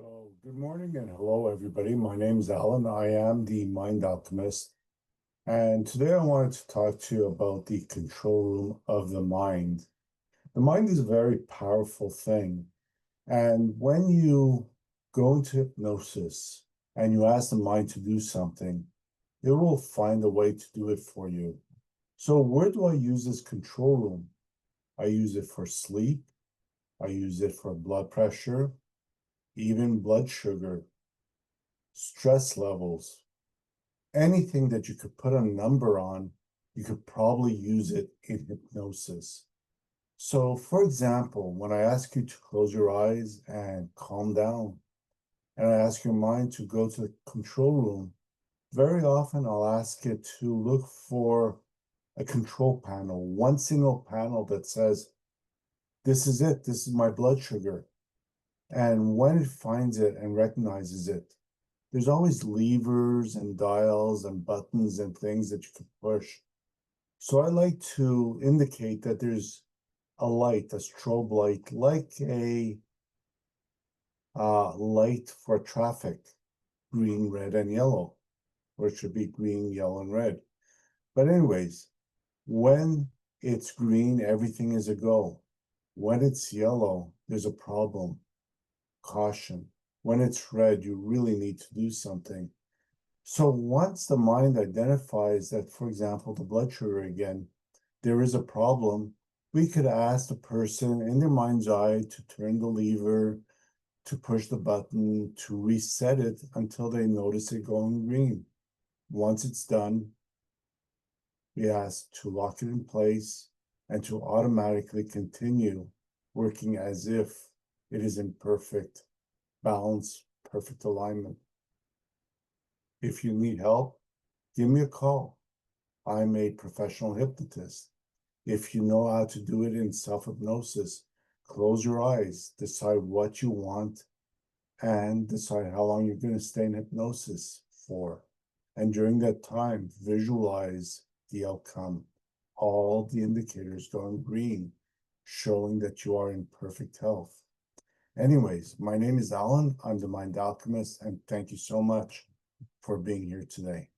So, good morning and hello, everybody. My name is Alan. I am the Mind Alchemist. And today I wanted to talk to you about the control room of the mind. The mind is a very powerful thing. And when you go into hypnosis and you ask the mind to do something, it will find a way to do it for you. So, where do I use this control room? I use it for sleep, I use it for blood pressure, even blood sugar, stress levels, anything that you could put a number on, you could probably use it in hypnosis. So, for example, when I ask you to close your eyes and calm down, and I ask your mind to go to the control room, very often I'll ask it to look for a control panel, one single panel that says, this is it, this is my blood sugar. And when it finds it and recognizes it, there's always levers and dials and buttons and things that you can push. So I like to indicate that there's a light, a strobe light, like a light for traffic, green, red, and yellow, or it should be green, yellow, and red. But anyways, when it's green, everything is a go. When it's yellow, there's a problem. Caution. When it's red, you really need to do something. So once the mind identifies that, for example, the blood sugar again, there is a problem, we could ask the person in their mind's eye to turn the lever, to push the button, to reset it until they notice it going green. Once it's done, we ask to lock it in place and to automatically continue working as if it is in perfect balance, perfect alignment. If you need help, give me a call. I'm a professional hypnotist. If you know how to do it in self-hypnosis, close your eyes, decide what you want, and decide how long you're going to stay in hypnosis for. And during that time, visualize the outcome, all the indicators going green, showing that you are in perfect health. Anyways, my name is Alan. I'm the Mind Alchemist, and thank you so much for being here today.